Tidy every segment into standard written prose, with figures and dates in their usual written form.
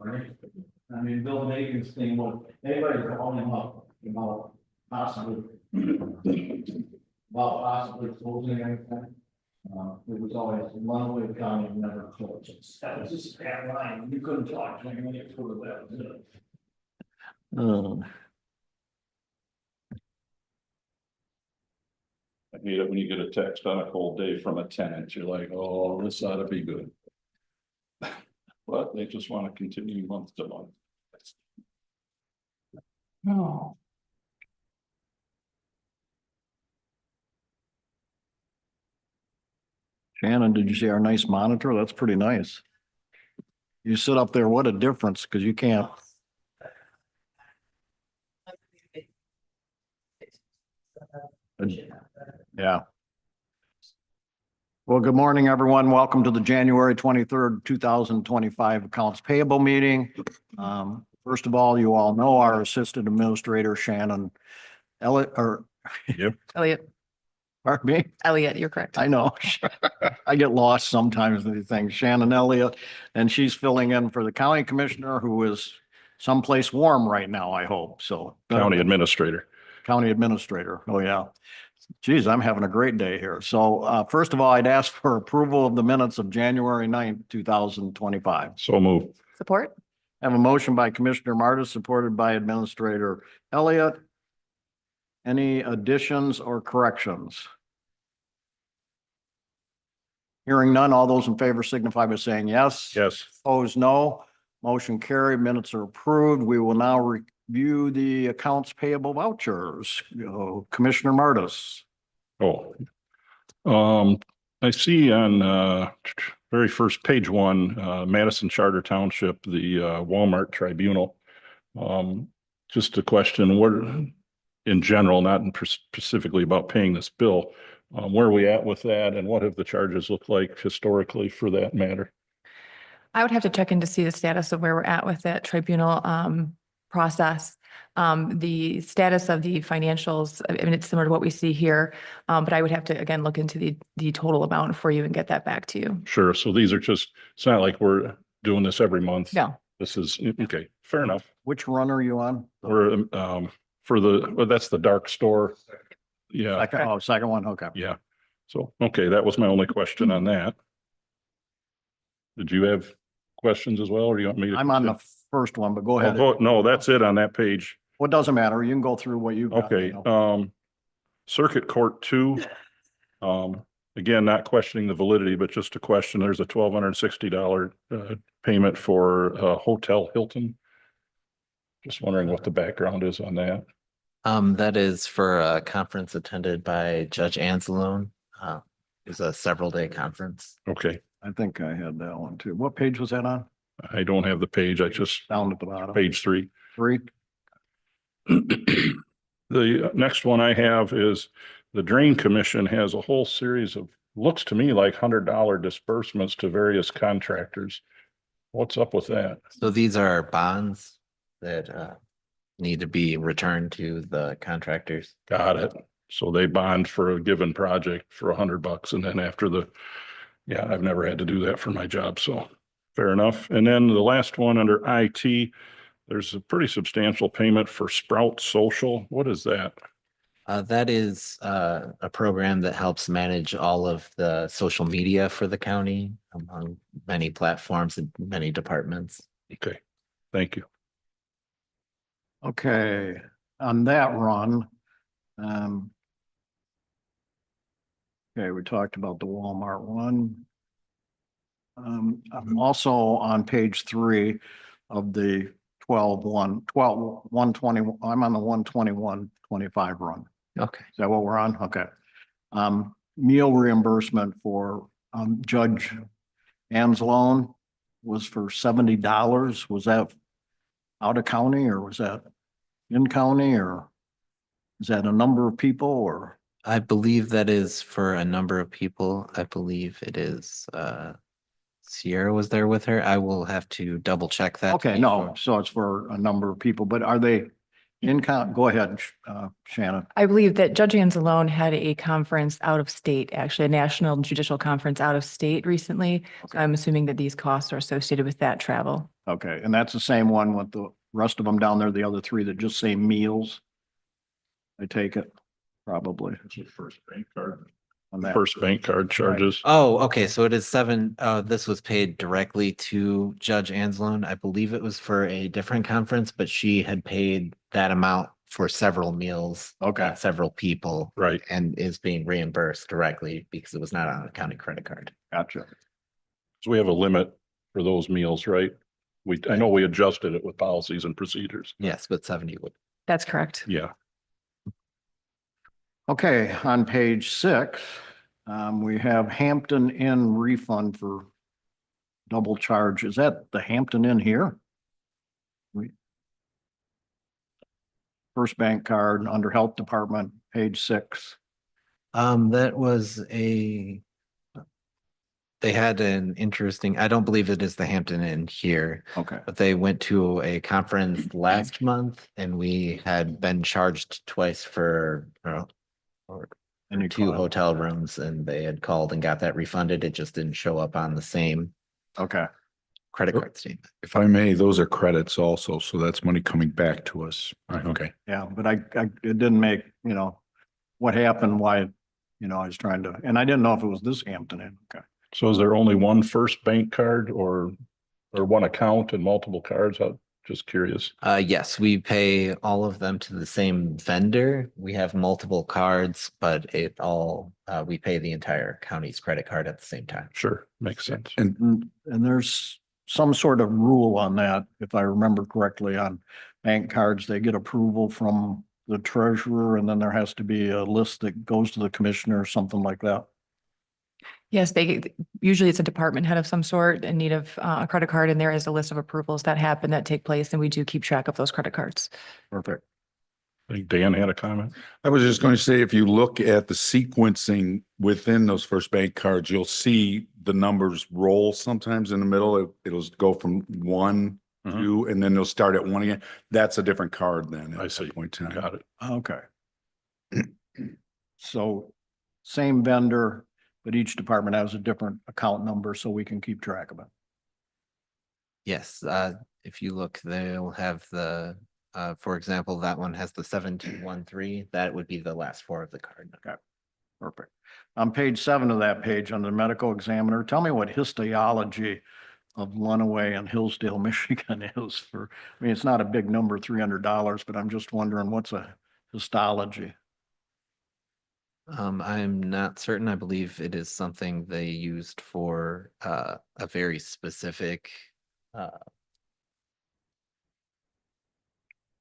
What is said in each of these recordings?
right? I mean, Bill Bacon's thing was, anybody calling him up about possibly closing anything. It was always Lenawee County never closes. That was just a bad line. You couldn't talk to him when you put it that. I hate it when you get a text on a cold day from a tenant. You're like, oh, this ought to be good. But they just want to continue month to month. No. Shannon, did you see our nice monitor? That's pretty nice. You sit up there, what a difference, because you can't. Yeah. Well, good morning, everyone. Welcome to the January 23rd, 2025 accounts payable meeting. First of all, you all know our assistant administrator, Shannon Elliott, Elliot, pardon me? Elliot, you're correct. I know. I get lost sometimes in these things. Shannon Elliott, and she's filling in for the county commissioner who is someplace warm right now, I hope. So County administrator. County administrator. Oh, yeah. Geez, I'm having a great day here. So first of all, I'd ask for approval of the minutes of January 9th, 2025. So move. Support? I have a motion by Commissioner Martis, supported by Administrator Elliott. Any additions or corrections? Hearing none, all those in favor signify by saying yes. Yes. Opposed, no. Motion carried. Minutes are approved. We will now review the accounts payable vouchers. Commissioner Martis. Oh. I see on very first page one, Madison Charter Township, the Walmart Tribunal. Just a question, what in general, not specifically about paying this bill, where are we at with that, and what have the charges looked like historically for that matter? I would have to check in to see the status of where we're at with that tribunal process. The status of the financials, I mean, it's similar to what we see here, but I would have to, again, look into the total amount for you and get that back to you. Sure. So these are just, it's not like we're doing this every month. No. This is, okay, fair enough. Which run are you on? We're, for the, well, that's the dark store. Yeah. Second one. Okay. Yeah. So, okay, that was my only question on that. Did you have questions as well, or do you want me to? I'm on the first one, but go ahead. No, that's it on that page. What doesn't matter. You can go through what you got. Okay, Circuit Court 2. Again, not questioning the validity, but just a question. There's a $1,260 payment for Hotel Hilton. Just wondering what the background is on that. That is for a conference attended by Judge Anzalone. It was a several-day conference. Okay, I think I had that one too. What page was that on? I don't have the page. I just Down at the bottom. page 3. 3. The next one I have is the Drain Commission has a whole series of, looks to me like $100 disbursements to various contractors. What's up with that? So these are bonds that need to be returned to the contractors. Got it. So they bond for a given project for $100, and then after the, yeah, I've never had to do that for my job, so fair enough. And then the last one under IT, there's a pretty substantial payment for Sprout Social. What is that? That is a program that helps manage all of the social media for the county among many platforms and many departments. Okay, thank you. Okay, on that run. Okay, we talked about the Walmart one. I'm also on page 3 of the 120. I'm on the 121.25 run. Okay. Is that what we're on? Okay. Meal reimbursement for Judge Anzalone was for $70. Was that out of county, or was that in county, or is that a number of people, or? I believe that is for a number of people. I believe it is Sierra was there with her. I will have to double check that. Okay, no, so it's for a number of people, but are they in count? Go ahead, Shannon. I believe that Judge Anzalone had a conference out of state, actually a national judicial conference out of state recently. So I'm assuming that these costs are associated with that travel. Okay, and that's the same one with the rest of them down there, the other three that just say meals? I take it, probably. That's your first bank card. On that. First bank card charges. Oh, okay, so it is seven. This was paid directly to Judge Anslone. I believe it was for a different conference, but she had paid that amount for several meals. Okay. Several people. Right. And is being reimbursed directly because it was not on a county credit card. Gotcha. So we have a limit for those meals, right? I know we adjusted it with policies and procedures. Yes, but 70 would. That's correct. Yeah. Okay, on page 6, we have Hampton Inn refund for double charge. Is that the Hampton Inn here? First bank card under Health Department, page 6. That was they had an interesting, I don't believe it is the Hampton Inn here, Okay, but they went to a conference last month and we had been charged twice for or and you 2 call it- hotel rooms and they had called and got that refunded. It just didn't show up on the same Okay, credit card statement. If I may, those are credits also, so that's money coming back to us. Mhm. Okay. yeah, but it didn't make, what happened, why, I was trying to, and I didn't know if it was this Hampton Inn. Okay. So is there only one first bank card or one account and multiple cards? I'm just curious. Yes, we pay all of them to the same vendor. We have multiple cards, but we pay the entire county's credit card at the same time. Sure, makes sense. And there's some sort of rule on that, if I remember correctly, on bank cards, they get approval from the treasurer, and then there has to be a list that goes to the commissioner or something like that. Yes, usually it's a department head of some sort in need of a credit card, and there is a list of approvals that happen that take place, and we do keep track of those credit cards. Perfect. I think Dan had a comment. I was just going to say, if you look at the sequencing within those first bank cards, you'll see the numbers roll sometimes in the middle. It'll go from 1, Mhm. 2, and then they'll start at 1 again. That's a different card then. I at see. that point in time. Got it. Okay. So same vendor, but each department has a different account number, so we can keep track of it. Yes, if you look, they'll have for example, that one has the 7213. That would be the last 4 of the card. Perfect. On page 7 of that page, on the medical examiner, tell me what histology of Lenawee and Hillsdale, Michigan is for, it's not a big number, $300, but I'm just wondering what's a histology? I'm not certain. I believe it is something they used for a very specific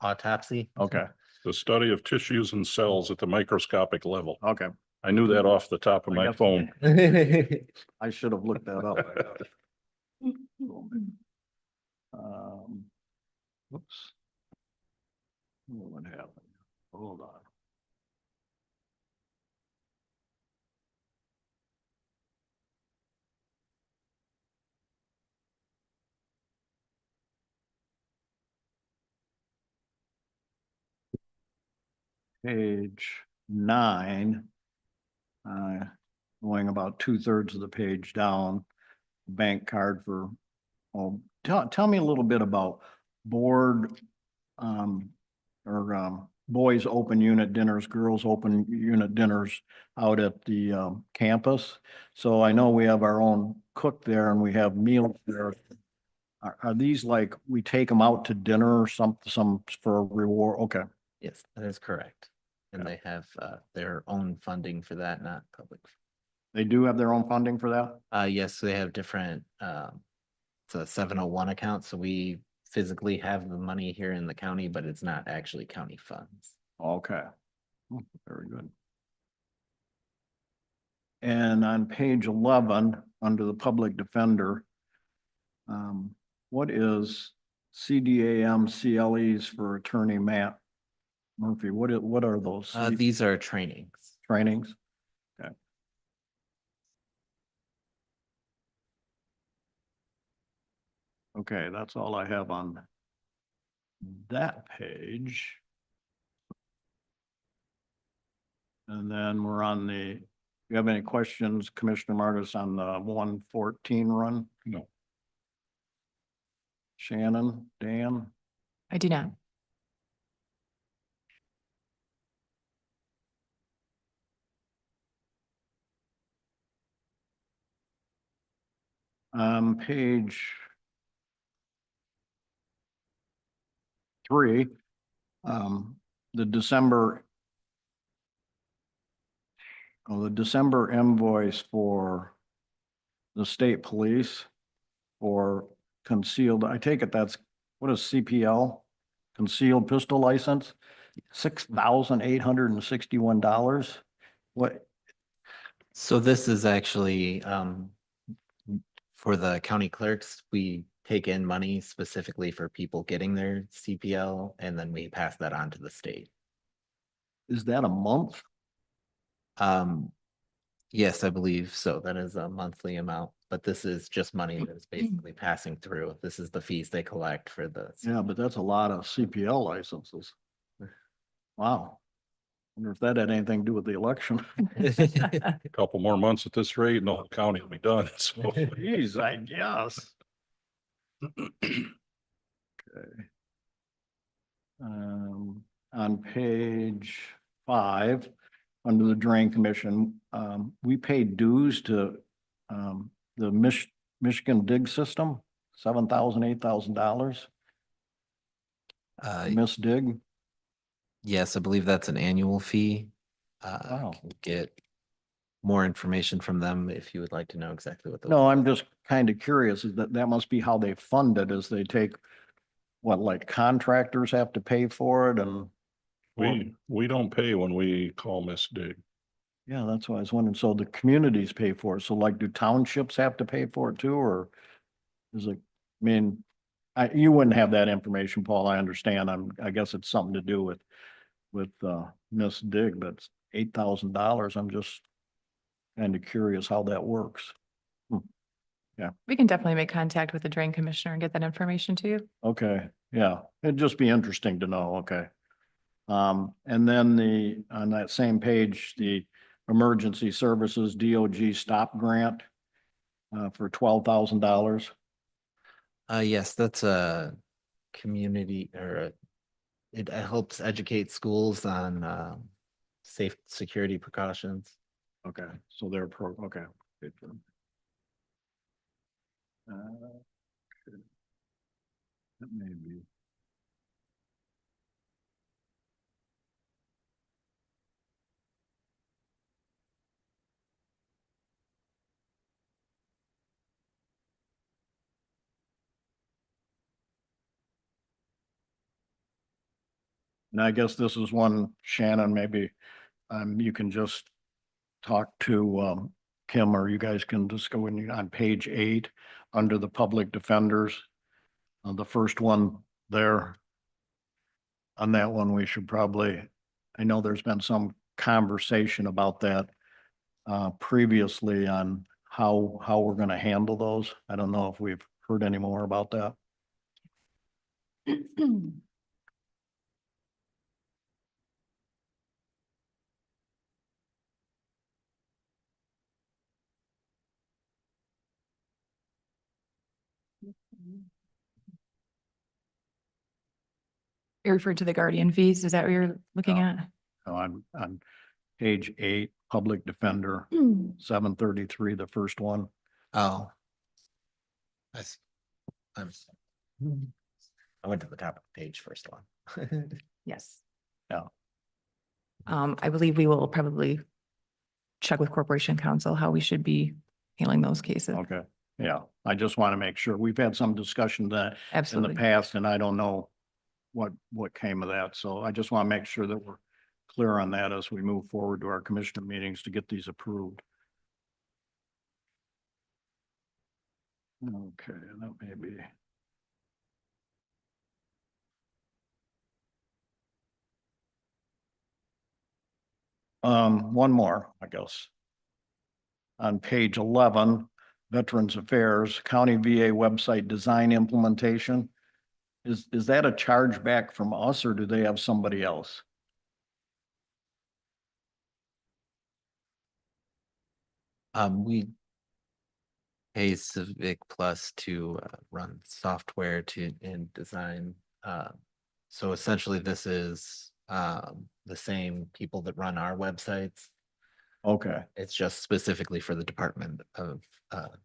autopsy. Okay, The study of tissues and cells at the microscopic level. okay. I knew that off the top of I my guess- phone. I should have looked that up. Whoops. What happened? Hold on. Page 9. Going about 2/3 of the page down, bank card for, tell me a little bit about board, boys open unit dinners, girls open unit dinners out at the, campus. So I know we have our own cook there and we have meals there. Are these like, we take them out to dinner or some for a reward? Okay, Yes, that is correct. And they have their own funding for that, not public. they do have their own funding for that? Yes, they have different, it's a 701 account, so we physically have the money here in the county, but it's not actually county funds. Okay, very good. And on page 11, under the public defender, what is CDAM CLEs for Attorney Matt Murphy? What are those? These are trainings. Trainings? Okay. Okay, that's all I have on that page. And then we're on you have any questions, Commissioner Martis, on the 114 run? No. Shannon, Dan? I do not. Page 3, the December invoice for the state police for concealed, I take it that's, what is CPL? Concealed pistol license, $6,861. What, So this is actually for the county clerks, we take in money specifically for people getting their CPL and then we pass that on to the state. is that a month? Yes, I believe so. That is a monthly amount, but this is just money that is basically passing through. This is the fees they collect for the. Yeah, but that's a lot of CPL licenses. Wow. Wonder if that had anything to do with the election. A couple more months at this rate and the whole county will be done. So Geez, I guess. Okay. On page 5, under the Drain Commission, we paid dues to the Michigan Dig System, $7,000, $8,000. Miss Dig. Yes, I believe that's an annual fee. Wow. Can get more information from them if you would like to know exactly what. No, I'm just kind of curious, is that must be how they fund it, is they take what, like contractors have to pay for it and. we don't pay when we call Miss Dig. Yeah, that's what I was wondering. So the communities pay for it. So like, do townships have to pay for it too, or is it, I mean, you wouldn't have that information, Paul, I understand. I guess it's something to do with Miss Dig, but it's $8,000. I'm just kind of curious how that works. We can definitely make contact with the drain commissioner and get that information to you. Okay, yeah, it'd just be interesting to know, okay. And then on that same page, the Emergency Services DOG Stop Grant for $12,000. Yes, that's a community it helps educate schools on safe security precautions. Okay, so they're okay. Good for them. That may be. And I guess this is one, Shannon, maybe you can just talk to Kim, or you guys can just go in on page 8 under the public defenders. The first one there. On that one, we should probably, I know there's been some conversation about that previously on how we're gonna handle those. I don't know if we've heard any more about that. You referred to the guardian fees. Is that what you're looking No. at? On page 8, public defender, 733, the first one. Oh. I went to the top of the page first one. Yes. Yeah. I believe we will probably check with Corporation Counsel how we should be handling those cases. Okay, yeah, I just want to make sure. We've had some discussion that in the Absolutely. past, and I don't know what came of that. So I just want to make sure that we're clear on that as we move forward to our commissioner meetings to get these approved. Okay, that may be. One more, I guess. On page 11, Veterans Affairs, County VA website design implementation. Is that a charge back from us, or do they have somebody else? We pay Civic Plus to run software to and design. So essentially, this is the same people that run our websites. Okay, It's just specifically for the Department of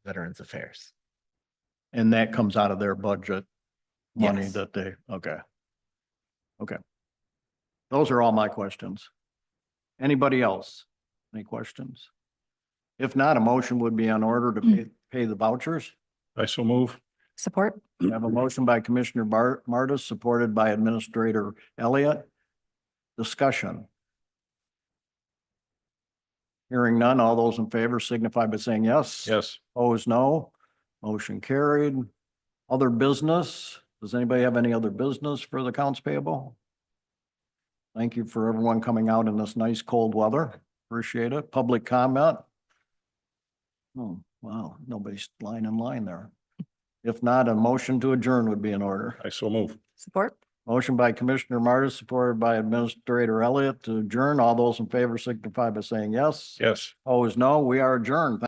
Veterans Affairs. and that comes out of their budget money Yes. that they, okay. Okay. Those are all my questions. Anybody else? Any questions? If not, a motion would be in order to pay the vouchers. I so move. Support? We have a motion by Commissioner Martis, supported by Administrator Elliott. Discussion. Hearing none, all those in favor signify by saying yes. Yes. Opposed, no. Motion carried. Other business? Does anybody have any other business for the accounts payable? Thank you for everyone coming out in this nice cold weather. Appreciate it. Public comment? Oh, wow, nobody's lying in line there. If not, a motion to adjourn would be in order. I so move. Support? Motion by Commissioner Martis, supported by Administrator Elliott to adjourn. All those in favor signify by saying yes. Yes. Opposed, no. We are adjourned.